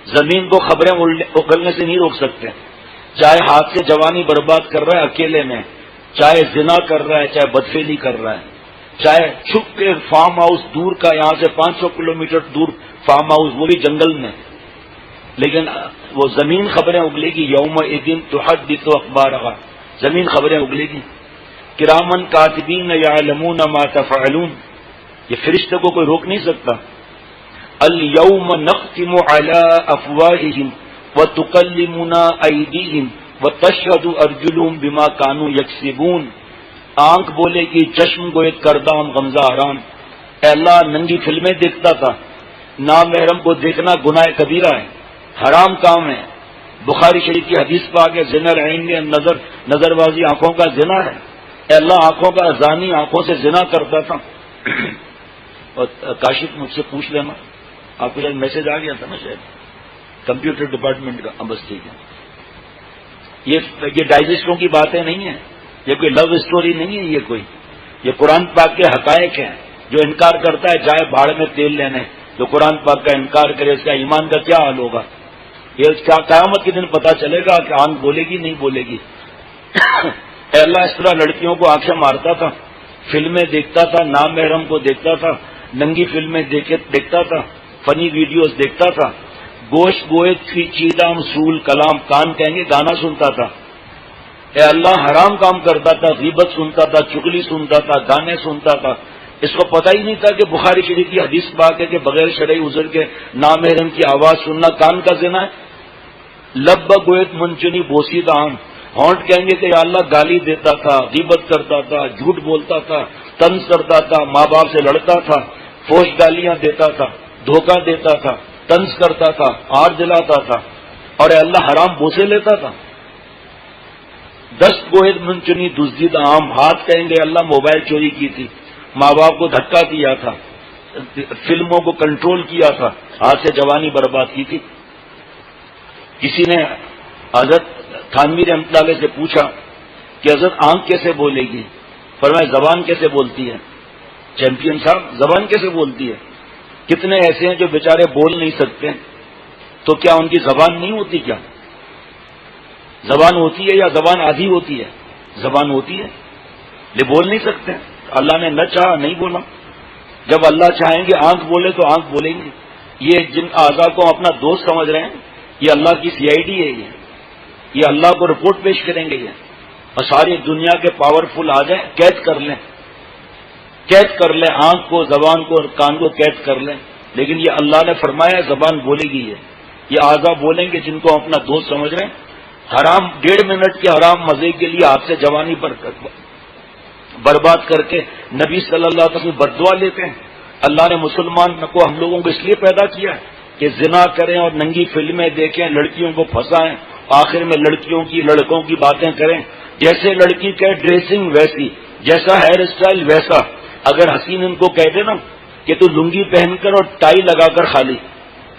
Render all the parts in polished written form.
زمین کو خبریں اگلنے سے نہیں روک سکتے، چاہے ہاتھ سے جوانی برباد کر رہا ہے اکیلے میں، چاہے زنا کر رہا ہے، چاہے بدفعلی کر رہا ہے، چاہے چھپ کے فارم ہاؤس دور کا، یہاں سے 500 کلومیٹر دور فارم ہاؤس، وہ بھی جنگل میں، لیکن وہ زمین خبریں اگلے گی. یوم الدین تحدث اخبارها، زمین خبریں اگلے گی. کرامن کاتبین یعلمون ما تفعلون، یہ فرشتے کو کوئی روک نہیں سکتا. الیوم نختم علی افواہہم وتکلمنا ایدیہم وتشہد ارجلہم بما کانوا یکسبون. آنکھ بولے گی، چشم گوئے کردام غمزہ حرام. اے اللہ ننگی فلمیں دیکھتا تھا، نامحرم کو دیکھنا گناہ کبیرہ ہے، حرام کام ہے. بخاری شریف کی حدیث پا کے زنا العین نظر بازی آنکھوں کا زنا ہے. اے اللہ آنکھوں کا زانی آنکھوں سے زنا کرتا تھا. اور کاشف مجھ سے پوچھ لینا، آپ کو شاید میسج آ گیا تھا نا شاید کمپیوٹر ڈپارٹمنٹ کا. بس ٹھیک ہے، یہ ڈائجسٹوں کی باتیں نہیں ہیں، یہ کوئی لو اسٹوری نہیں ہے، یہ قرآن پاک کے حقائق ہیں. جو انکار کرتا ہے جائے بھاڑ میں تیل لینے، جو قرآن پاک کا انکار کرے اس کا ایمان کا کیا حال ہوگا. یہ کیا قیامت کے دن پتا چلے گا کہ آنکھ بولے گی نہیں بولے گی. اے اللہ اس طرح لڑکیوں کو آنکھیں مارتا تھا، فلمیں دیکھتا تھا، نامحرم کو دیکھتا تھا، ننگی فلمیں دیکھتا تھا، فنی ویڈیوز دیکھتا تھا. گوشت گوئے چیدام سول کلام، کان کہیں گے گانا سنتا تھا. اے اللہ حرام کام کرتا تھا، غیبت سنتا تھا، چغلی سنتا تھا، گانے سنتا تھا. اس کو پتہ ہی نہیں تھا کہ بخاری شریف کی حدیث پاک ہے کہ بغیر شرعی عذر کے نامحرم کی آواز سننا کان کا زنا ہے. لب گویت منچنی بوسیدہ آم، ہونٹ کہیں گے کہ یا اللہ گالی دیتا تھا، غیبت کرتا تھا، جھوٹ بولتا تھا، طنز کرتا تھا، ماں باپ سے لڑتا تھا، فوش گالیاں دیتا تھا، دھوکہ دیتا تھا، طنز کرتا تھا، آر دلاتا تھا، اور اے اللہ حرام بوسے لیتا تھا. دست گوہد منچنی دزدیدہ عام، ہاتھ کہیں گے اللہ موبائل چوری کی تھی، ماں باپ کو دھکا دیا تھا، فلموں کو کنٹرول کیا تھا، ہاتھ سے جوانی برباد کی تھی. کسی نے حضرت تھانوی رحمۃ اللہ علیہ سے پوچھا کہ حضرت آنکھ کیسے بولے گی؟ فرمایا زبان کیسے بولتی ہے. چیمپئن صاحب زبان کیسے بولتی ہے؟ کتنے ایسے ہیں جو بیچارے بول نہیں سکتے، تو کیا ان کی زبان نہیں ہوتی؟ کیا زبان ہوتی ہے یا زبان آدھی ہوتی ہے؟ زبان ہوتی ہے، یہ بول نہیں سکتے. اللہ نے نہ چاہا نہیں بولا. جب اللہ چاہیں گے آنکھ بولے تو آنکھ بولیں گے. یہ جن اعضاء کو اپنا دوست سمجھ رہے ہیں یہ اللہ کی CID ہے، یہ اللہ کو رپورٹ پیش کریں گے. اور ساری دنیا کے پاورفل آ جائیں قید کر لیں آنکھ کو، زبان کو اور کان کو قید کر لیں. لیکن یہ اللہ نے فرمایا زبان بولے گی، یہ اعضاء بولیں گے جن کو اپنا دوست سمجھ رہے ہیں. حرام 1.5 منٹ کے حرام مزے کے لیے آپ سے جوانی پر برباد کر کے نبی صلی اللہ علیہ وسلم بددعا لیتے ہیں. اللہ نے مسلمان کو ہم لوگوں کو اس لیے پیدا کیا ہے کہ زنا کریں اور ننگی فلمیں دیکھیں، لڑکیوں کو پھنسائیں، آخر میں لڑکوں کی باتیں کریں. جیسے لڑکی کے ڈریسنگ ویسی، جیسا ہیئر اسٹائل ویسا. اگر حسین ان کو کہہ دے نا کہ تو لنگی پہن کر اور ٹائی لگا کر خالی،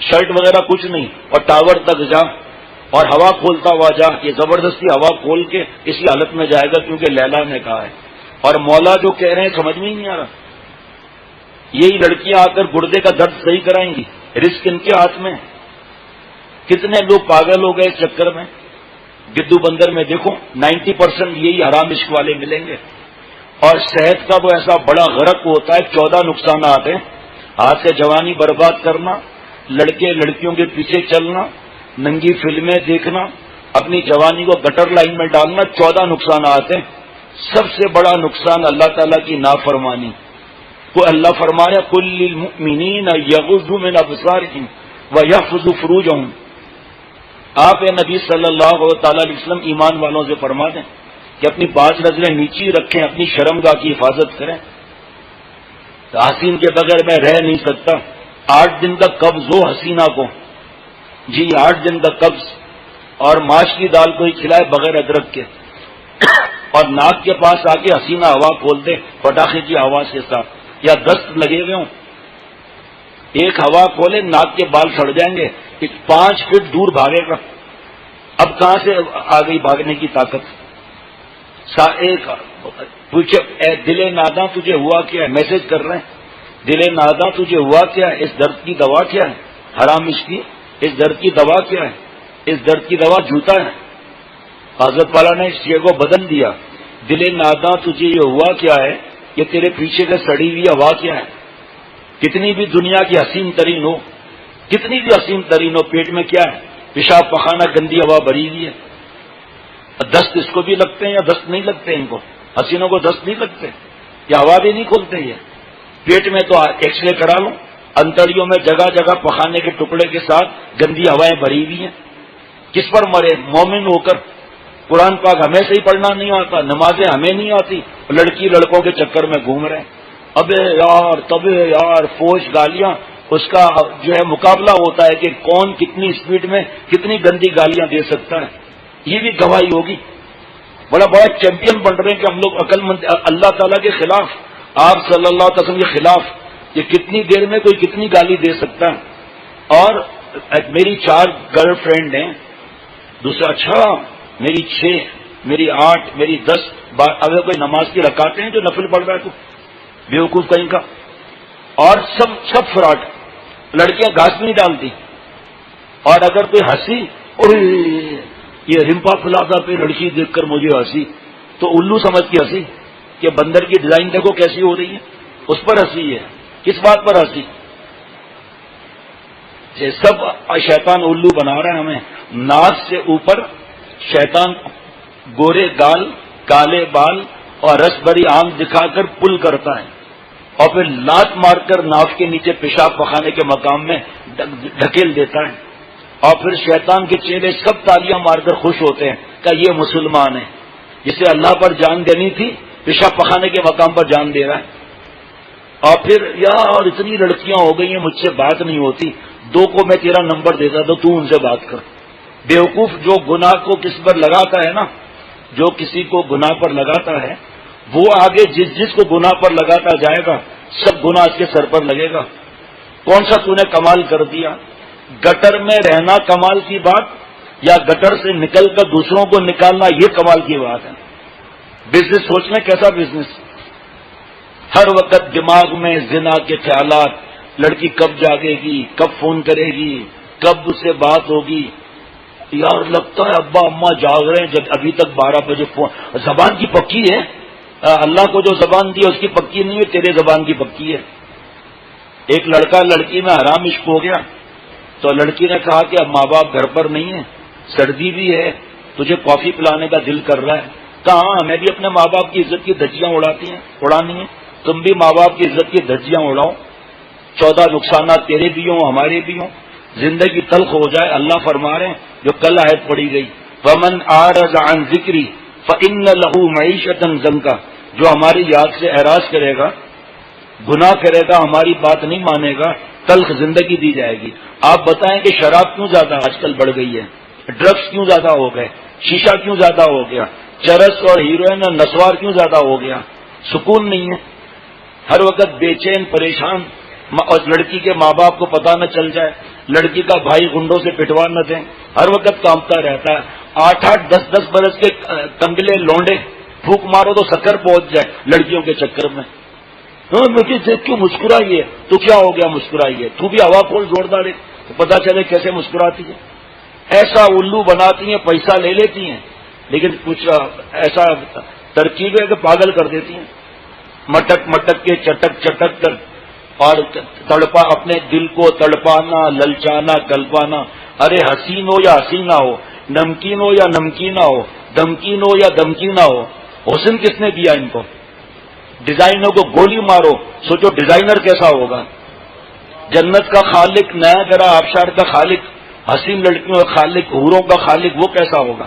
شرٹ وغیرہ کچھ نہیں، اور ٹاور تک جا اور ہوا کھولتا ہوا جا، یہ زبردستی ہوا کھول کے اسی حالت میں جائے گا کیونکہ لیلا نے کہا ہے. اور مولا جو کہہ رہے ہیں سمجھ میں ہی نہیں آ رہا. یہی لڑکیاں آ کر گردے کا درد صحیح کرائیں گی، رزق ان کے ہاتھ میں. کتنے لوگ پاگل ہو گئے اس چکر میں. گدو بندر میں دیکھو 90% یہی حرام عشق والے ملیں گے. اور صحت کا تو ایسا بڑا غرق ہوتا ہے، 14 نقصانات ہیں. ہاتھ سے جوانی برباد کرنا، لڑکے لڑکیوں کے پیچھے چلنا، ننگی فلمیں دیکھنا، اپنی جوانی کو گٹر لائن میں ڈالنا، 14 نقصانات ہیں. سب سے بڑا نقصان اللہ تعالیٰ کی نافرمانی. کو اللہ فرما رہا ہے قل للمؤمنین یغضوا من ابصارہم ویحفظوا فروجہم. آپ اے نبی صلی اللہ تعالی علیہ وسلم ایمان والوں سے فرما دیں کہ اپنی 5 نظریں نیچی رکھیں، اپنی شرمگاہ کی حفاظت کریں. حسین کے بغیر میں رہ نہیں سکتا. 8 دن کا قبض ہو حسینہ کو، جی 8 دن کا قبض، اور ماش کی دال کو ہی کھلائے بغیر ادرک کے، اور ناک کے پاس آ کے حسینہ ہوا کھول دے پٹاخے کی آواز کے ساتھ، یا دست لگے ہوئے ہوں، ایک ہوا کھولے ناک کے بال سڑ جائیں گے، 5 فٹ دور بھاگے گا. اب کہاں سے آ گئی بھاگنے کی طاقت؟ ایک پوچھے اے دل ناداں تجھے ہوا کیا ہے؟ میسج کر رہے ہیں دل ناداں تجھے ہوا کیا ہے؟ اس درد کی دوا کیا ہے؟ حرام عشق کی اس درد کی دوا کیا ہے؟ اس درد کی دوا جوتا ہے. حضرت والا نے اس شے کو بدل دیا. دل ناداں تجھے یہ ہوا کیا ہے؟ یہ تیرے پیچھے سے سڑی ہوئی ہوا کیا ہے؟ کتنی بھی دنیا کی حسین ترین ہو، کتنی بھی حسین ترین ہو، پیٹ میں کیا ہے؟ پیشاب پخانہ گندی ہوا بھری ہوئی ہے. دست اس کو بھی لگتے ہیں یا دست نہیں لگتے؟ ان کو حسینوں کو دست نہیں لگتے؟ یہ ہوا بھی نہیں کھولتے. یہ پیٹ میں تو ایکس رے کرا لو، انتڑیوں میں جگہ جگہ پخانے کے ٹکڑے کے ساتھ گندی ہوائیں بھری ہوئی ہیں. کس پر مرے؟ مومن ہو کر. قرآن پاک ہمیں سے ہی پڑھنا نہیں آتا، نمازیں ہمیں نہیں آتی، لڑکی لڑکوں کے چکر میں گھوم رہے ہیں. ابے یار تبے یار فوش گالیاں. اس کا جو ہے مقابلہ ہوتا ہے کہ کون کتنی اسپیڈ میں کتنی گندی گالیاں دے سکتا ہے. یہ بھی گواہی ہوگی. بڑا چیمپئن بن رہے ہیں کہ ہم لوگ عقل مند. اللہ تعالیٰ کے خلاف، آپ صلی اللہ علیہ وسلم کے خلاف یہ کتنی دیر میں کوئی کتنی گالی دے سکتا ہے. اور میری 4 گرل فرینڈ ہیں، دوسرا اچھا میری 6، میری 8، میری 10. اگر کوئی نماز کی رکعتیں ہیں جو نفل پڑھ رہا ہے تو بیوقوف کہیں کا. اور سب فراڈ. لڑکیاں گھاس بھی نہیں ڈالتی. اور اگر کوئی ہنسی، یہ رمپا پلازا پہ لڑکی دیکھ کر مجھے ہنسی، تو الو سمجھ کے ہنسی کہ بندر کی ڈیزائن دیکھو کیسی ہو رہی ہے، اس پر ہنسی ہے. کس بات پر ہنسی؟ یہ سب شیطان الو بنا رہا ہے ہمیں. ناک سے اوپر شیطان گورے گال، کالے بال اور رس بھری آنکھ دکھا کر پل کرتا ہے، اور پھر لات مار کر ناف کے نیچے پیشاب پخانے کے مقام میں ڈھکیل دیتا ہے. اور پھر شیطان کے چہرے سب تالیاں مار کر خوش ہوتے ہیں کہ یہ مسلمان ہے، جسے اللہ پر جان دینی تھی پیشاب پخانے کے مقام پر جان دے رہا ہے. اور پھر یار اتنی لڑکیاں ہو گئی ہیں مجھ سے بات نہیں ہوتی، 2 کو میں تیرا نمبر دیتا تو تو ان سے بات کر. بیوقوف جو گناہ کو کس پر لگاتا ہے نا، جو کسی کو گناہ پر لگاتا ہے، وہ آگے جس کو گناہ پر لگاتا جائے گا سب گناہ اس کے سر پر لگے گا. کون سا تو نے کمال کر دیا؟ گٹر میں رہنا کمال کی بات، یا گٹر سے نکل کر دوسروں کو نکالنا یہ کمال کی بات ہے. بزنس سوچ لیں کیسا بزنس. ہر وقت دماغ میں زنا کے خیالات، لڑکی کب جاگے گی، کب فون کرے گی، کب اس سے بات ہوگی. یار لگتا ہے ابا اماں جاگ رہے ہیں جب ابھی تک 12 بجے فون. زبان کی پکی ہے، اللہ کو جو زبان دی اس کی پکی نہیں ہے، تیرے زبان کی پکی ہے. ایک لڑکا لڑکی میں حرام عشق ہو گیا تو لڑکی نے کہا کہ اب ماں باپ گھر پر نہیں ہے، سردی بھی ہے، تجھے کافی پلانے کا دل کر رہا ہے. کہاں میں بھی اپنے ماں باپ کی عزت کی دھجیاں اڑانی ہیں، تم بھی ماں باپ کی عزت کی دھجیاں اڑاؤ. 14 نقصانات تیرے بھی ہوں ہمارے بھی ہوں، زندگی تلخ ہو جائے. اللہ فرما رہے ہیں جو کل آیت پڑھی گئی، وَمَنْ أَعْرَضَ عَنْ ذِكْرِي فَإِنَّ لَهُ مَعِيشَةً ضَنْكًا. جو ہماری یاد سے اعراض کرے گا، گناہ کرے گا، ہماری بات نہیں مانے گا، تلخ زندگی دی جائے گی. آپ بتائیں کہ شراب کیوں زیادہ آج کل بڑھ گئی ہے، ڈرگس کیوں زیادہ ہو گئے، شیشہ کیوں زیادہ ہو گیا، چرس اور ہیروئن اور نسوار کیوں زیادہ ہو گیا؟ سکون نہیں ہے، ہر وقت بے چین پریشان. اور لڑکی کے ماں باپ کو پتہ نہ چل جائے، لڑکی کا بھائی گنڈوں سے پٹوا نہ دیں، ہر وقت کامتا رہتا ہے. 8-8 10-10 برس کے کنگلے لونڈے پھونک مارو تو سکر پہنچ جائے لڑکیوں کے چکر میں. مجھے دیکھ کیوں مسکرائی ہے؟ تو کیا ہو گیا مسکرائی ہے؟ تو بھی ہوا کھول زوردار ہے تو پتہ چلے کیسے مسکراتی ہے. ایسا الو بناتی ہیں، پیسہ لے لیتی ہیں، لیکن کچھ ایسا ترکیب ہے کہ پاگل کر دیتی ہیں. مٹک مٹک کے چٹک چٹک کر اور تڑپا اپنے دل کو تڑپانا، للچانا، کلپانا. ارے حسین ہو یا حسینہ ہو، نمکین ہو یا نمکینہ ہو، دمکین ہو یا دمکینہ ہو، حسن کس نے دیا ان کو؟ ڈیزائنوں کو گولی مارو، سوچو ڈیزائنر کیسا ہوگا. جنت کا خالق، نیا گرا آبشار کا خالق، حسین لڑکیوں کا خالق، حوروں کا خالق، وہ کیسا ہوگا؟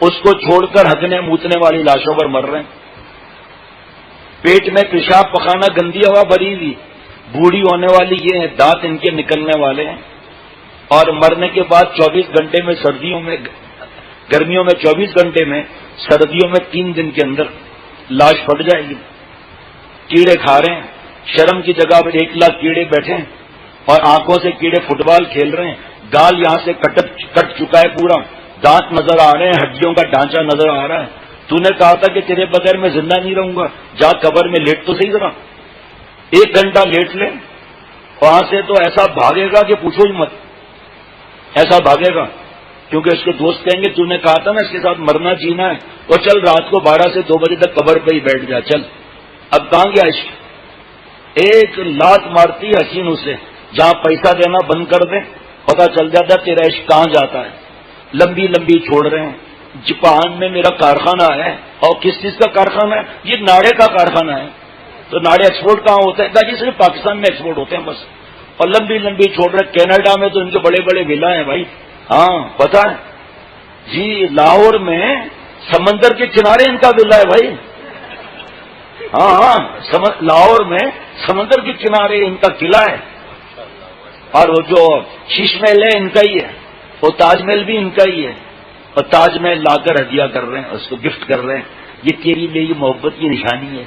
اس کو چھوڑ کر ہگنے موتنے والی لاشوں پر مر رہے ہیں. پیٹ میں پیشاب پخانا گندی ہوا بھری ہوئی، بوڑھی ہونے والی یہ ہے، دانت ان کے نکلنے والے ہیں. اور مرنے کے بعد 24 گھنٹے میں سردیوں میں، گرمیوں میں 24 گھنٹے میں، سردیوں میں 3 دن کے اندر لاش پھٹ جائے گی. کیڑے کھا رہے ہیں، شرم کی جگہ پر 1 لاکھ کیڑے بیٹھے ہیں، اور آنکھوں سے کیڑے فٹ بال کھیل رہے ہیں. گال یہاں سے کٹ چکا ہے پورا، دانت نظر آ رہے ہیں، ہڈیوں کا ڈھانچہ نظر آ رہا ہے. تو نے کہا تھا کہ تیرے بغیر میں زندہ نہیں رہوں گا، جا قبر میں لیٹ تو صحیح ذرا، 1 گھنٹہ لیٹ لے، وہاں سے تو ایسا بھاگے گا کہ پوچھو ہی مت. ایسا بھاگے گا کیونکہ اس کے دوست کہیں گے تو نے کہا تھا نا اس کے ساتھ مرنا جینا ہے، اور چل رات کو 12 سے 2 بجے تک قبر پہ ہی بیٹھ جا، چل اب کہاں گیا عشق؟ ایک لات مارتی حسین اسے، جہاں پیسہ دینا بند کر دے پتا چل جاتا تیرا عشق کہاں جاتا ہے۔ لمبی لمبی چھوڑ رہے ہیں، جاپان میں میرا کارخانہ ہے، اور کس چیز کا کارخانہ ہے؟ یہ ناڑے کا کارخانہ ہے۔ تو ناڑے ایکسپورٹ کہاں ہوتے ہیں؟ جی صرف پاکستان میں ایکسپورٹ ہوتے ہیں بس، اور لمبی لمبی چھوڑ رہے ہیں۔ کینیڈا میں تو ان کے بڑے بڑے ولا ہیں بھائی، ہاں پتا ہے جی، لاہور میں سمندر کے کنارے ان کا ولا ہے بھائی، ہاں لاہور میں سمندر کے کنارے ان کا قلعہ ہے، اور وہ جو شیش محل ہے ان کا ہی ہے، وہ تاج محل بھی ان کا ہی ہے، اور تاج محل لا کر ہدیہ کر رہے ہیں، اس کو گفٹ کر رہے ہیں، یہ تیری میری محبت کی نشانی ہے۔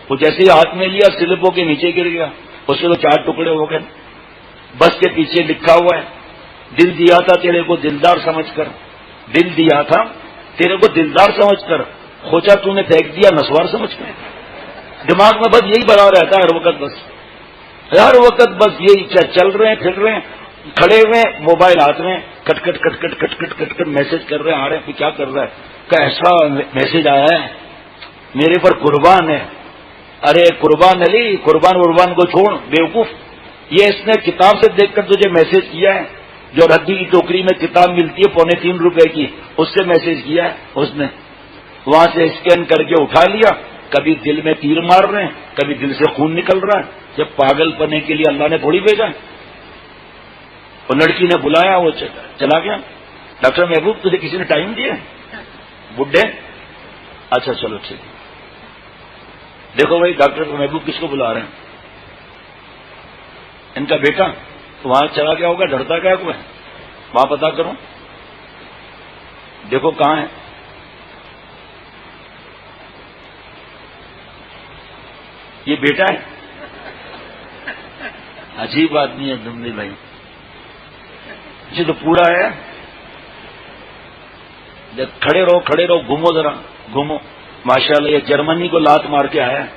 وہ جیسے ہی ہاتھ میں لیا سلپ ہو کے نیچے گر گیا، اس کے تو 4 ٹکڑے ہو گئے۔ بس کے پیچھے لکھا ہوا ہے دل دیا تھا تیرے کو دلدار سمجھ کر، دل دیا تھا تیرے کو دلدار سمجھ کر، کھوچا تو نے پھینک دیا نسوار سمجھ کر۔ دماغ میں بس یہی بنا رہتا ہے ہر وقت، بس ہر وقت بس یہی چل رہے ہیں، پھر رہے ہیں، کھڑے ہوئے ہیں، موبائل ہاتھ میں، کٹ کٹ کٹ کٹ کٹ کٹ کٹ کٹ میسج کر رہے ہیں، آ رہے ہیں، کیا کر رہا ہے کہ ایسا میسج آیا ہے میرے پر قربان ہے۔ ارے قربان علی، قربان کو چھوڑ بیوقوف، یہ اس نے کتاب سے دیکھ کر تجھے میسج کیا ہے، جو ردی کی ٹوکری میں کتاب ملتی ہے 2.25 روپے کی، اس سے میسج کیا ہے اس نے، وہاں سے اسکین کر کے اٹھا لیا۔ کبھی دل میں تیر مار رہے ہیں، کبھی دل سے خون نکل رہا ہے، جب پاگل پنے کے لیے اللہ نے تھوڑی بھیجا ہے۔ وہ لڑکی نے بلایا، وہ چلا گیا۔ ڈاکٹر محبوب تجھے کسی نے ٹائم دیا؟ بڈھے، اچھا چلو ٹھیک ہے۔ دیکھو بھائی ڈاکٹر محبوب کس کو بلا رہے ہیں؟ ان کا بیٹا تو وہاں چلا گیا ہوگا، ڈرتا کیا کوئی، وہاں پتا کرو، دیکھو کہاں ہے۔ یہ بیٹا ہے، عجیب آدمی ہے دملی بھائی جی، تو پورا ہے۔ کھڑے رہو، گھومو ذرا، گھومو۔ ماشاءاللہ یہ جرمنی کو لات مار کے آیا ہے،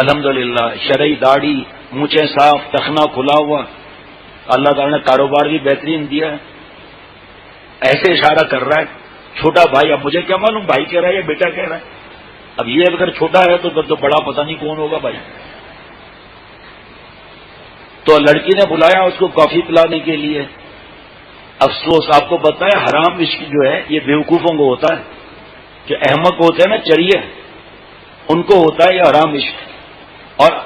الحمدللہ، شرعی داڑھی، مونچھیں صاف، ٹخنا کھلا ہوا، اللہ تعالیٰ نے کاروبار بھی بہترین دیا ہے۔ ایسے اشارہ کر رہا ہے، چھوٹا بھائی، اب مجھے کیا معلوم بھائی کہہ رہا ہے یا بیٹا کہہ رہا ہے، اب یہ اگر چھوٹا ہے تو پھر تو بڑا پتہ نہیں کون ہوگا بھائی۔ تو لڑکی نے بلایا اس کو کافی پلانے کے لیے۔ افسوس، آپ کو پتہ ہے حرام عشق جو ہے یہ بیوقوفوں کو ہوتا ہے، جو احمق ہوتے ہیں نا چریے، ان کو ہوتا ہے یہ حرام عشق۔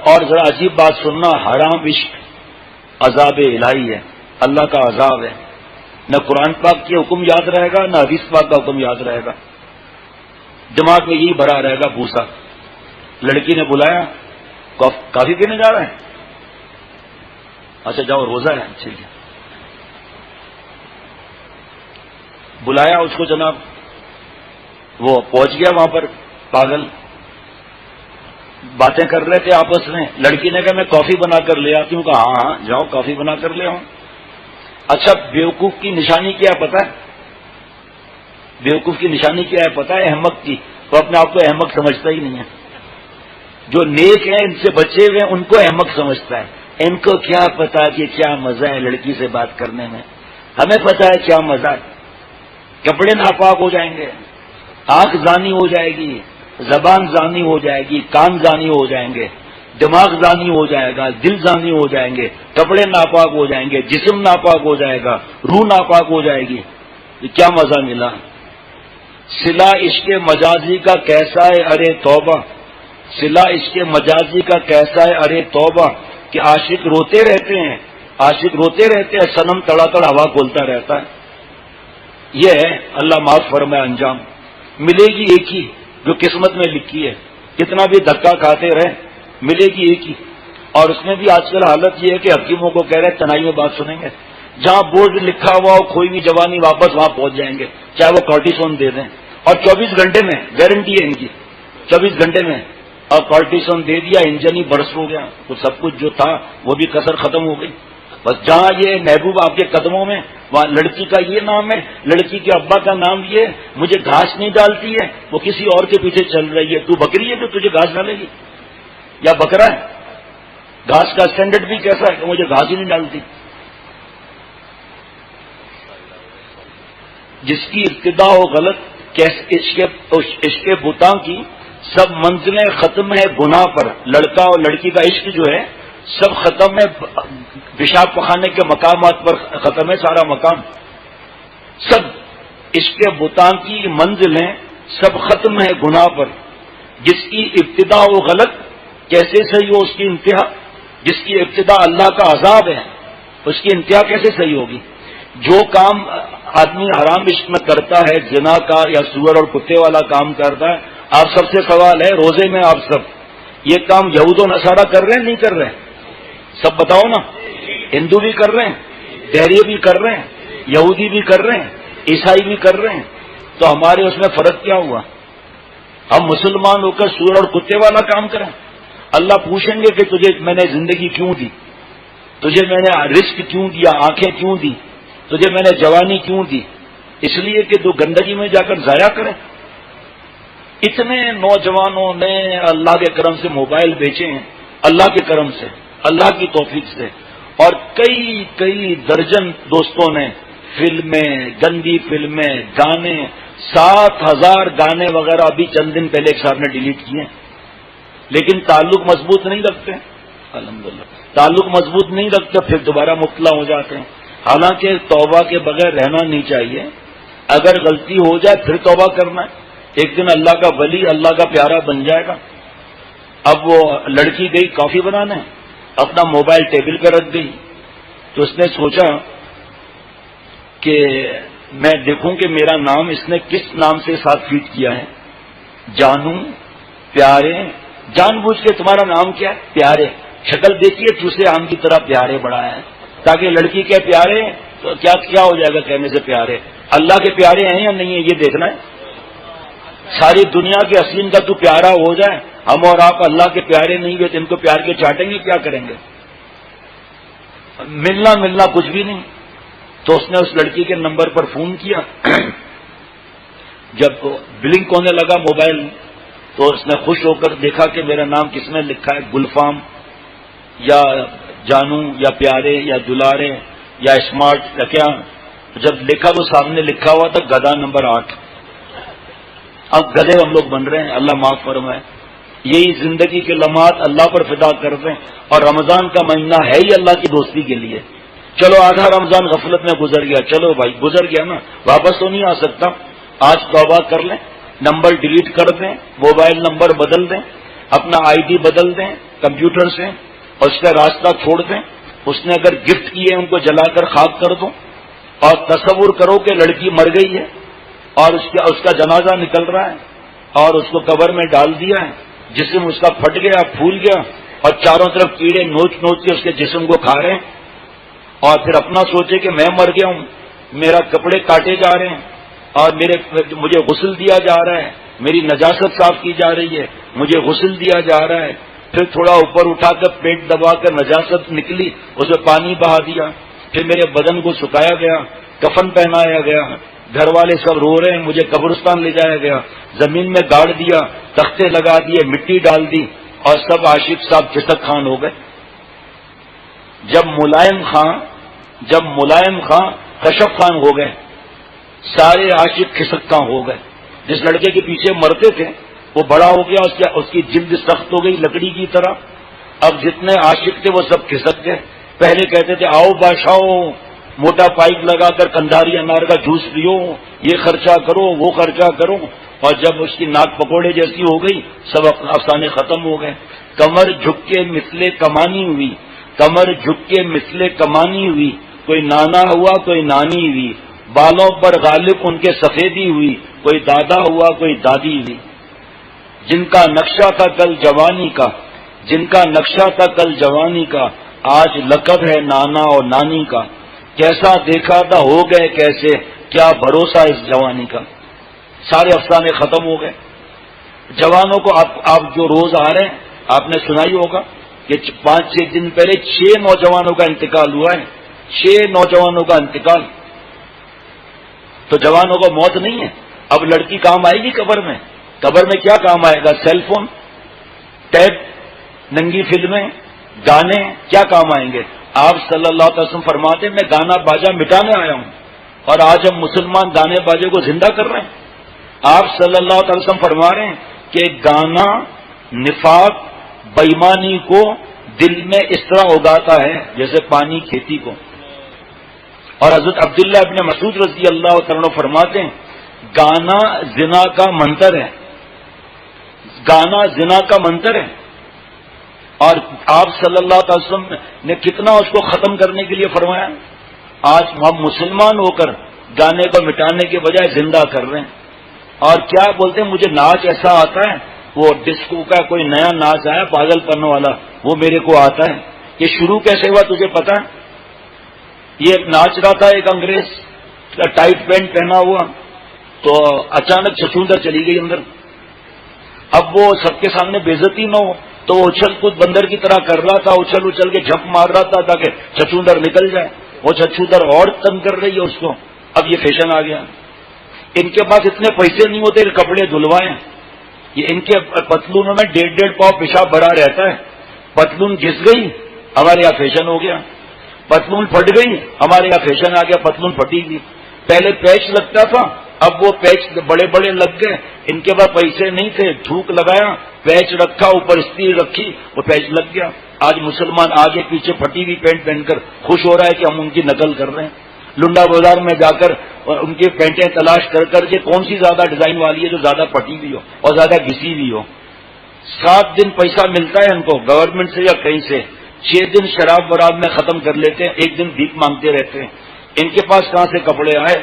اور ذرا عجیب بات سننا، حرام عشق عذاب الہی ہے، اللہ کا عذاب ہے۔ نہ قرآن پاک کے حکم یاد رہے گا، نہ حدیث پاک کا حکم یاد رہے گا، دماغ میں یہی بھرا رہے گا بھوسا۔ لڑکی نے بلایا، کافی پینے جا رہا ہے، اچھا جاؤ روزہ ہے، ٹھیک ہے۔ بلایا اس کو جناب، وہ پہنچ گیا وہاں پر، پاگل باتیں کر رہے تھے آپس میں۔ لڑکی نے کہا میں کافی بنا کر لے آتی ہوں، کہا ہاں جاؤ کافی بنا کر لے آؤں۔ اچھا بیوقوف کی نشانی کیا ہے پتہ ہے؟ بیوقوف کی نشانی کیا ہے پتہ ہے؟ احمق کی، وہ اپنے آپ کو احمق سمجھتا ہی نہیں ہے۔ جو نیک ہیں ان سے بچے ہوئے ان کو احمق سمجھتا ہے، ان کو کیا پتا کہ کیا مزہ ہے لڑکی سے بات کرنے میں، ہمیں پتا ہے کیا مزہ ہے۔ کپڑے ناپاک ہو جائیں گے، آنکھ زانی ہو جائے گی، زبان زانی ہو جائے گی، کان زانی ہو جائیں گے، دماغ زانی ہو جائے گا، دل زانی ہو جائیں گے، کپڑے ناپاک ہو جائیں گے، جسم ناپاک ہو جائے گا، روح ناپاک ہو جائے گی، یہ کیا مزہ ملا۔ صلہ عشق مجازی کا کیسا ہے ارے توبہ، صلہ عشق مجازی کا کیسا ہے ارے توبہ، کہ عاشق روتے رہتے ہیں، عاشق روتے رہتے ہیں، صنم تڑا تڑ ہوا کھولتا رہتا ہے۔ یہ ہے اللہ معاف فرمائے انجام، ملے گی ایک ہی جو قسمت میں لکھی ہے، کتنا بھی دھکا کھاتے رہے ملے گی ایک ہی۔ اور اس میں بھی آج کل حالت یہ ہے کہ حکیموں کو کہہ رہے ہیں تنہائی میں بات سنیں گے، جہاں بورڈ لکھا ہوا ہو کھوئی ہوئی جوانی واپس وہاں پہنچ جائیں گے، چاہے وہ کارٹیسون دے دیں، اور 24 گھنٹے میں گارنٹی ہے ان کی، 24 گھنٹے میں، اور کارٹیسون دے دیا انجن ہی برس ہو گیا، تو سب کچھ جو تھا وہ بھی کسر ختم ہو گئی۔ بس جہاں یہ محبوب آپ کے قدموں میں، وہاں لڑکی کا یہ نام ہے، لڑکی کے ابا کا نام یہ ہے، مجھے گھاس نہیں ڈالتی ہے، وہ کسی اور کے پیچھے چل رہی ہے۔ تو بکری ہے جو تجھے گھاس ڈالے گی، یا بکرا ہے؟ گھاس کا اسٹینڈرڈ بھی کیسا ہے کہ مجھے گھاس ہی نہیں ڈالتی۔ جس کی ابتدا ہو غلط، عشق بتاں کی سب منزلیں ختم ہے گناہ پر. لڑکا اور لڑکی کا عشق جو ہے سب ختم ہے، پیشاب پخانے کے مقامات پر ختم ہے سارا مقام. سب عشق بتاں کی منزلیں سب ختم ہے گناہ پر. جس کی ابتدا ہو غلط کیسے صحیح ہو اس کی انتہا؟ جس کی ابتدا اللہ کا عذاب ہے اس کی انتہا کیسے صحیح ہوگی؟ جو کام آدمی حرام عشق میں کرتا ہے، زنا کا یا سور اور کتے والا کام کرتا ہے، آپ سب سے سوال ہے روزے میں آپ سب یہ کام یہود و نصارہ کر رہے ہیں نہیں کر رہے ہیں؟ سب بتاؤ نا. ہندو بھی کر رہے ہیں، دہریے بھی کر رہے ہیں، یہودی بھی کر رہے ہیں، عیسائی بھی کر رہے ہیں. تو ہمارے اس میں فرق کیا ہوا؟ ہم مسلمان ہو کر سور اور کتے والا کام کریں؟ اللہ پوچھیں گے کہ تجھے میں نے زندگی کیوں دی، تجھے میں نے رزق کیوں دیا، آنکھیں کیوں دی، تجھے میں نے جوانی کیوں دی؟ اس لیے کہ تو گندگی میں جا کر ضائع کریں. اتنے نوجوانوں نے اللہ کے کرم سے موبائل بیچے ہیں، اللہ کے کرم سے، اللہ کی توفیق سے. اور کئی درجن دوستوں نے فلمیں، گندی فلمیں، گانے، 7,000 گانے وغیرہ ابھی چند دن پہلے ایک صاحب نے ڈیلیٹ کیے. لیکن تعلق مضبوط نہیں رکھتے، الحمدللہ تعلق مضبوط نہیں رکھتے، پھر دوبارہ مبتلا ہو جاتے ہیں. حالانکہ توبہ کے بغیر رہنا نہیں چاہیے. اگر غلطی ہو جائے پھر توبہ کرنا ہے. ایک دن اللہ کا ولی، اللہ کا پیارا بن جائے گا. اب وہ لڑکی گئی کافی بنانے، اپنا موبائل ٹیبل پہ رکھ گئی. تو اس نے سوچا کہ میں دیکھوں کہ میرا نام اس نے کس نام سے ساتھ فیڈ کیا ہے. جانو، پیارے، جان بوجھ کے تمہارا نام کیا ہے؟ پیارے. شکل دیکھیے چوسے آم کی طرح پیارے بڑھایا ہے تاکہ لڑکی کے پیارے تو کیا ہو جائے گا کہنے سے پیارے. اللہ کے پیارے ہیں یا نہیں ہے یہ دیکھنا ہے. ساری دنیا کے حسین کا تو پیارا ہو جائے، ہم اور آپ اللہ کے پیارے نہیں ہوئے تو ان کو پیار کے چاٹیں گے، کیا کریں گے؟ ملنا کچھ بھی نہیں. تو اس نے اس لڑکی کے نمبر پر فون کیا. جب بلنک ہونے لگا موبائل تو اس نے خوش ہو کر دیکھا کہ میرا نام کس نے لکھا ہے، گلفام یا جانو یا پیارے یا دلارے یا اسمارٹ یا کیا. جب لکھا تو سامنے لکھا ہوا تھا گدھا نمبر 8. اب گدھے ہم لوگ بن رہے ہیں، اللہ معاف فرمائے. یہی زندگی کے لمحات اللہ پر فدا کرتے ہیں. اور رمضان کا مہینہ ہے ہی اللہ کی دوستی کے لیے. چلو آدھا رمضان غفلت میں گزر گیا، چلو بھائی گزر گیا نا، واپس تو نہیں آ سکتا. آج توبہ کر لیں، نمبر ڈیلیٹ کر دیں، موبائل نمبر بدل دیں، اپنا آئی ڈی بدل دیں کمپیوٹر سے اور اس کا راستہ چھوڑ دیں. اس نے اگر گفٹ کیے ان کو جلا کر خاک کر دو. اور تصور کرو کہ لڑکی مر گئی ہے اور اس کا جنازہ نکل رہا ہے اور اس کو قبر میں ڈال دیا ہے، جسم اس کا پھٹ گیا، پھول گیا اور چاروں طرف کیڑے نوچ کے اس کے جسم کو کھا رہے ہیں. اور پھر اپنا سوچے کہ میں مر گیا ہوں، میرا کپڑے کاٹے جا رہے ہیں اور مجھے غسل دیا جا رہا ہے، میری نجاست صاف کی جا رہی ہے، مجھے غسل دیا جا رہا ہے. پھر تھوڑا اوپر اٹھا کر پیٹ دبا کر نجاست نکلی، اسے پانی بہا دیا. پھر میرے بدن کو سکھایا گیا، کفن پہنایا گیا، گھر والے سب رو رہے ہیں، مجھے قبرستان لے جایا گیا، زمین میں گاڑ دیا، تختے لگا دیے، مٹی ڈال دی اور سب عاشق صاحب چٹک خان ہو گئے. جب ملائم خان کشف خان ہو گئے، سارے عاشق کھسک خان ہو گئے. جس لڑکے کے پیچھے مرتے تھے وہ بڑا ہو گیا، اس کی جلد سخت ہو گئی لکڑی کی طرح. اب جتنے عاشق تھے وہ سب کھسک گئے. پہلے کہتے تھے آؤ بادشاہو، موٹا پائپ لگا کر کندھاری انار کا جوس پیو، یہ خرچہ کرو وہ خرچہ کرو. اور جب اس کی ناک پکوڑے جیسی ہو گئی سب افسانے ختم ہو گئے. کمر جھک کے مثلے کمانی ہوئی، کمر جھک کے مثلے کمانی ہوئی، کوئی نانا ہوا کوئی نانی ہوئی، بالوں پر غالب ان کے سفیدی ہوئی، کوئی دادا ہوا کوئی دادی ہوئی. جن کا نقشہ تھا کل جوانی کا، جن کا نقشہ تھا کل جوانی کا، آج لقب ہے نانا اور نانی کا. کیسا دیکھا تھا ہو گئے کیسے، کیا بھروسہ اس جوانی کا. سارے افسانے ختم ہو گئے. جوانوں کو آپ جو روز آ رہے ہیں آپ نے سنا ہی ہوگا کہ 5-6 دن پہلے 6 نوجوانوں کا انتقال ہوا ہے. 6 نوجوانوں کا انتقال. تو جوانوں کو موت نہیں ہے. اب لڑکی کام آئے گی قبر میں؟ قبر میں کیا کام آئے گا؟ سیل فون، ٹیب، ننگی فلمیں، گانے کیا کام آئیں گے؟ آپ صلی اللہ علیہ وسلم فرماتے میں گانا باجا مٹانے آیا ہوں اور آج ہم مسلمان گانے بازے کو زندہ کر رہے ہیں۔ آپ صلی اللہ علیہ وسلم فرما رہے ہیں کہ گانا نفاق بےایمانی کو دل میں اس طرح اگاتا ہے جیسے پانی کھیتی کو۔ اور حضرت عبداللہ ابن مسعود رضی اللہ تعالیٰ عنہ فرماتے ہیں گانا زنا کا منتر ہے، گانا زنا کا منتر ہے۔ اور آپ صلی اللہ علیہ وسلم نے کتنا اس کو ختم کرنے کے لیے فرمایا۔ آج ہم مسلمان ہو کر گانے کو مٹانے کے بجائے زندہ کر رہے ہیں۔ اور کیا بولتے ہیں مجھے ناچ ایسا آتا ہے، وہ ڈسکو کا کوئی نیا ناچ آیا پاگل پن والا، وہ میرے کو آتا ہے۔ یہ شروع کیسے ہوا تجھے پتا ہے؟ یہ ناچ رہا تھا ایک انگریز ٹائٹ پینٹ پہنا ہوا، تو اچانک چھچوندر چلی گئی اندر۔ اب وہ سب کے سامنے بے عزتی نہ ہو تو وہ اچھل کود بندر کی طرح کر رہا تھا، اچھل اچھل کے جھپ مار رہا تھا تاکہ چھچوندر نکل جائے۔ وہ چھچوندر اور تنگ کر رہی ہے اس کو۔ اب یہ فیشن آ گیا۔ ان کے پاس اتنے پیسے نہیں ہوتے کپڑے دھلوائیں، یہ ان کے پتلونوں میں 1.5 پاؤ پیشاب بھرا رہتا ہے۔ پتلون گھس گئی، ہمارے یہاں فیشن ہو گیا۔ پتلون پھٹ گئی، ہمارے یہاں فیشن آ گیا پتلون پھٹی گئی۔ پہلے پیچ لگتا تھا، اب وہ پیچ بڑے بڑے لگ گئے۔ ان کے پاس پیسے نہیں تھے، تھوک لگایا، پیچ رکھا، اوپر استری رکھی، وہ پیچ لگ گیا۔ آج مسلمان آگے پیچھے پھٹی ہوئی پینٹ پہن کر خوش ہو رہا ہے کہ ہم ان کی نقل کر رہے ہیں۔ لنڈا بازار میں جا کر ان کی پینٹیں تلاش کر کر کے کون سی زیادہ ڈیزائن والی ہے جو زیادہ پھٹی ہوئی ہو اور زیادہ گھسی ہوئی ہو۔ 7 دن پیسہ ملتا ہے ان کو گورنمنٹ سے یا کہیں سے، 6 دن شراب وراب میں ختم کر لیتے ہیں، 1 دن بھیک مانگتے رہتے ہیں۔ ان کے پاس کہاں سے کپڑے آئے؟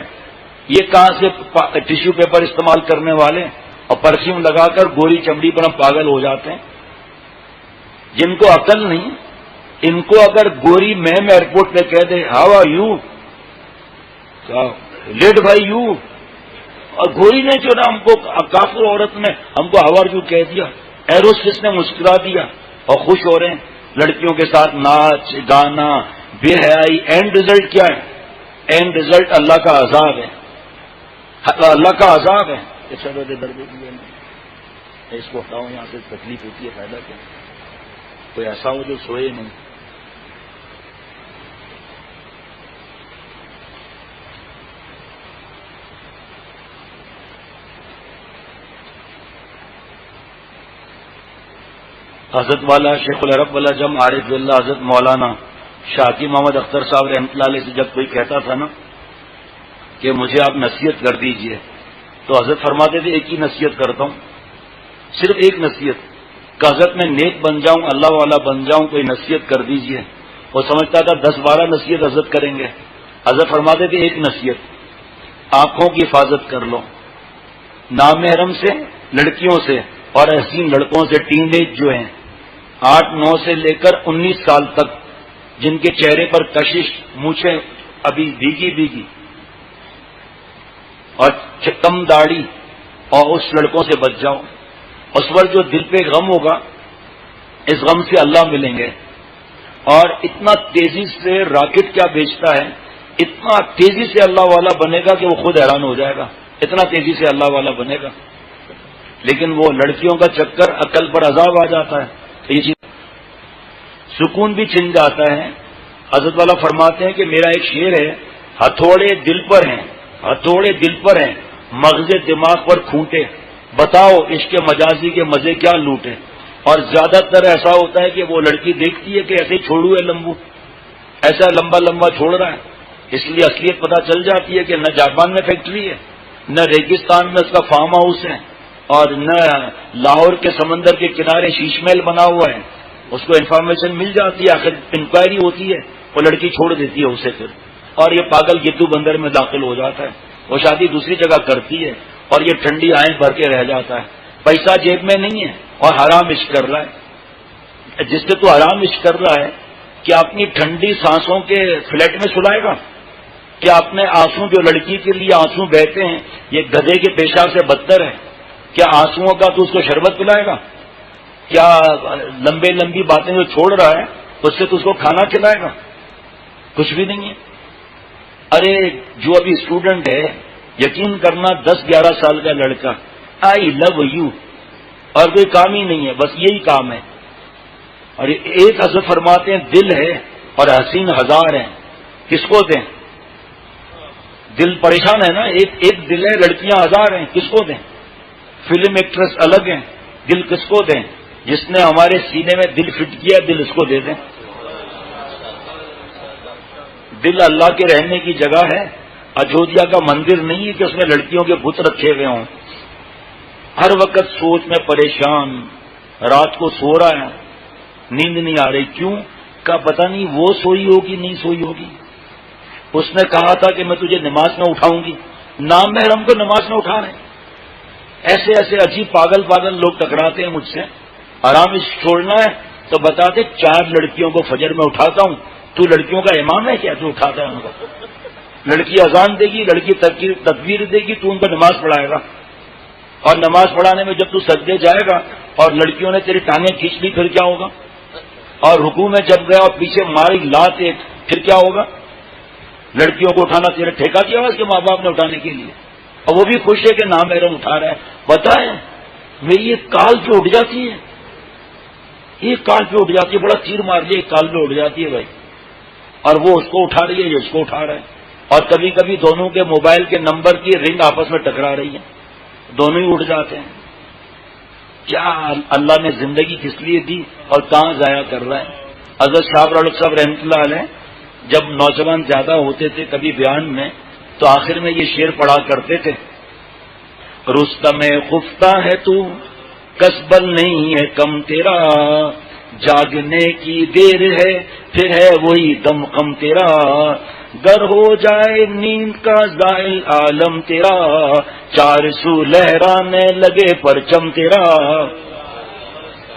یہ کہاں سے ٹیشو پیپر استعمال کرنے والے اور پرفیوم لگا کر گوری چمڑی پر ہم پاگل ہو جاتے ہیں۔ جن کو عقل نہیں، ان کو اگر گوری میم ایئرپورٹ پہ کہہ دے how are you lead by you, اور گوری نے جو نا ہم کو کافر عورت نے ہم کو ہاؤ آر یو کہہ دیا، ایروسٹس نے مسکرا دیا اور خوش ہو رہے ہیں۔ لڑکیوں کے ساتھ ناچ گانا بے حیائی، اینڈ رزلٹ کیا ہے؟ اینڈ رزلٹ اللہ کا عذاب ہے، اللہ کا عذاب ہے۔ اس کو ہٹاؤ یہاں سے، تکلیف ہوتی ہے، فائدہ کیا؟ کوئی ایسا ہو جو سوئے نہیں۔ حضرت والا شیخ العرب والا جم عارف اللہ حضرت مولانا شاکی محمد اختر صاحب رحمۃ اللہ علیہ سے جب کوئی کہتا تھا نا کہ مجھے آپ نصیحت کر دیجئے، تو حضرت فرماتے تھے ایک ہی نصیحت کرتا ہوں، صرف ایک نصیحت کہ حضرت میں نیک بن جاؤں، اللہ والا بن جاؤں، کوئی نصیحت کر دیجئے۔ وہ سمجھتا تھا 10-12 نصیحت حضرت کریں گے۔ حضرت فرماتے تھے ایک نصیحت، آنکھوں کی حفاظت کر لو، نامحرم سے، لڑکیوں سے اور حسین لڑکوں سے، ٹین ایج جو ہیں 8-9 سے لے کر 19 سال تک، جن کے چہرے پر کشش، مونچھیں ابھی بھیگی اور کم داڑھی، اور اس لڑکوں سے بچ جاؤ۔ اس پر جو دل پہ غم ہوگا، اس غم سے اللہ ملیں گے۔ اور اتنا تیزی سے راکٹ کیا بیچتا ہے، اتنا تیزی سے اللہ والا بنے گا کہ وہ خود حیران ہو جائے گا، اتنا تیزی سے اللہ والا بنے گا۔ لیکن وہ لڑکیوں کا چکر، عقل پر عذاب آ جاتا ہے، تو یہ چیز سکون بھی چھن جاتا ہے۔ حضرت والا فرماتے ہیں کہ میرا ایک شعر ہے، ہتھوڑے دل پر ہیں، ہتھوڑے دل پر ہیں، مغز دماغ پر کھونٹے، بتاؤ عشق مجازی کے مزے کیا لوٹے۔ اور زیادہ تر ایسا ہوتا ہے کہ وہ لڑکی دیکھتی ہے کہ ایسے چھوڑو ہے لمبو، ایسا لمبا لمبا چھوڑ رہا ہے، اس لیے اصلیت پتہ چل جاتی ہے کہ نہ جاپان میں فیکٹری ہے، نہ ریگستان میں اس کا فارم ہاؤس ہے، اور نہ لاہور کے سمندر کے کنارے شیش محل بنا ہوا ہے۔ اس کو انفارمیشن مل جاتی ہے، آخر انکوائری ہوتی ہے، وہ لڑکی چھوڑ دیتی ہے اسے پھر، اور یہ پاگل گدو بندر میں داخل ہو جاتا ہے، وہ شادی دوسری جگہ کرتی ہے، اور یہ ٹھنڈی آئیں بھر کے رہ جاتا ہے، پیسہ جیب میں نہیں ہے اور حرام عشق کر رہا ہے۔ جس سے تو حرام عشق کر رہا ہے کہ اپنی ٹھنڈی سانسوں کے فلیٹ میں سلائے گا، کیا اپنے آنسو جو لڑکی کے لیے آنسو بہتے ہیں یہ گدھے کے پیشاب سے بدتر ہے؟ کیا آنسوؤں کا تو اس کو شربت پلائے گا؟ کیا لمبے لمبی باتیں جو چھوڑ رہا ہے اس سے تو اس کو کھانا کھلائے گا؟ کچھ بھی نہیں ہے۔ ارے جو ابھی اسٹوڈنٹ ہے، یقین کرنا 10-11 سال کا لڑکا، آئی لو یو، اور کوئی کام ہی نہیں ہے، بس یہی کام ہے۔ اور ایک حضرت فرماتے ہیں دل ہے اور حسین ہزار ہیں، کس کو دیں؟ دل پریشان ہے نا. ایک دل ہے, لڑکیاں ہزار ہیں, کس کو دیں؟ فلم ایکٹریس الگ ہیں, دل کس کو دیں؟ جس نے ہمارے سینے میں دل فٹ کیا دل اس کو دے دیں. دل اللہ کے رہنے کی جگہ ہے, اجودھیا کا مندر نہیں ہے کہ اس میں لڑکیوں کے بت رکھے ہوئے ہوں. ہر وقت سوچ میں پریشان, رات کو سو رہا ہے, نیند نہیں آ رہی. کیوں؟ کا پتہ نہیں وہ سوئی ہوگی نہیں سوئی ہوگی. اس نے کہا تھا کہ میں تجھے نماز میں اٹھاؤں گی, نام محرم کو نماز میں اٹھا رہے ہیں. ایسے ایسے عجیب پاگل لوگ ٹکراتے ہیں مجھ سے. آرام چھوڑنا ہے تو بتاتے 4 لڑکیوں کو فجر میں اٹھاتا ہوں. تو لڑکیوں کا امام ہے کیا جو اٹھاتا ہے ان کو؟ لڑکی اذان دے گی, لڑکی تکبیر دے گی, تو ان کو نماز پڑھائے گا. اور نماز پڑھانے میں جب تو سجدے جائے گا اور لڑکیوں نے تیری ٹانگیں کھینچ لی پھر کیا ہوگا؟ اور رکوع میں جب گیا اور پیچھے ماری لات ایک پھر کیا ہوگا؟ لڑکیوں کو اٹھانا تیرا ٹھیکہ کیا اس کے ماں باپ نے اٹھانے کے لیے, اور وہ بھی خوش ہے کہ نام محرم اٹھا رہا ہے. بتائیں میری یہ کال پہ اٹھ جاتی ہے, ایک کال پہ اٹھ جاتی ہے, بڑا تیر مار لیا ایک کال پہ اٹھ جاتی ہے بھائی. اور وہ اس کو اٹھا رہی ہے, یہ اس کو اٹھا رہا ہے. اور کبھی کبھی دونوں کے موبائل کے نمبر کی رنگ آپس میں ٹکرا رہی ہے, دونوں ہی اٹھ جاتے ہیں. کیا اللہ نے زندگی کس لیے دی اور کہاں ضائع کر رہا ہے. حضرت شاہ رولق صاحب رحمۃ اللہ علیہ جب نوجوان زیادہ ہوتے تھے کبھی بیان میں تو آخر میں یہ شعر پڑھا کرتے تھے, رستم خفتہ ہے تو کسبل نہیں ہے کم تیرا, جاگنے کی دیر ہے پھر ہے وہی دم کم تیرا, گر ہو جائے نیند کا زائل عالم تیرا, 4 سو لہرانے لگے پرچم تیرا.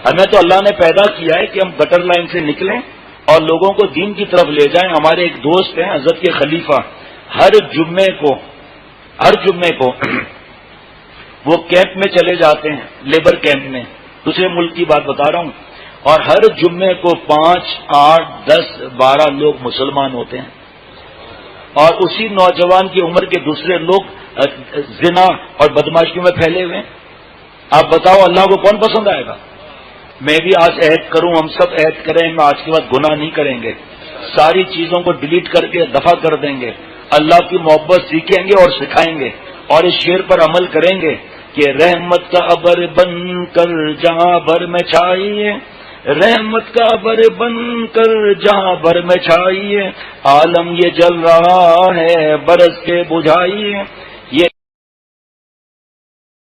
ہمیں تو اللہ نے پیدا کیا ہے کہ ہم گٹر لائن سے نکلیں اور لوگوں کو دین کی طرف لے جائیں. ہمارے ایک دوست ہیں حضرت کے خلیفہ, ہر جمعے کو وہ کیمپ میں چلے جاتے ہیں, لیبر کیمپ میں, دوسرے ملک کی بات بتا رہا ہوں, اور ہر جمعے کو 5, 8, 10, 12 لوگ مسلمان ہوتے ہیں. اور اسی نوجوان کی عمر کے دوسرے لوگ زنا اور بدماشیوں میں پھیلے ہوئے ہیں. آپ بتاؤ اللہ کو کون پسند آئے گا؟ میں بھی آج عہد کروں, ہم سب عہد کریں, میں آج کے بعد گناہ نہیں کریں گے, ساری چیزوں کو ڈیلیٹ کر کے دفع کر دیں گے, اللہ کی محبت سیکھیں گے اور سکھائیں گے, اور اس شعر پر عمل کریں گے کہ رحمت کا ابر بن کر جہاں بھر میں چھائیے, رحمت کا ابر بن کر جہاں بھر میں چھائیے, عالم یہ جل رہا ہے برس کے بجھائیے,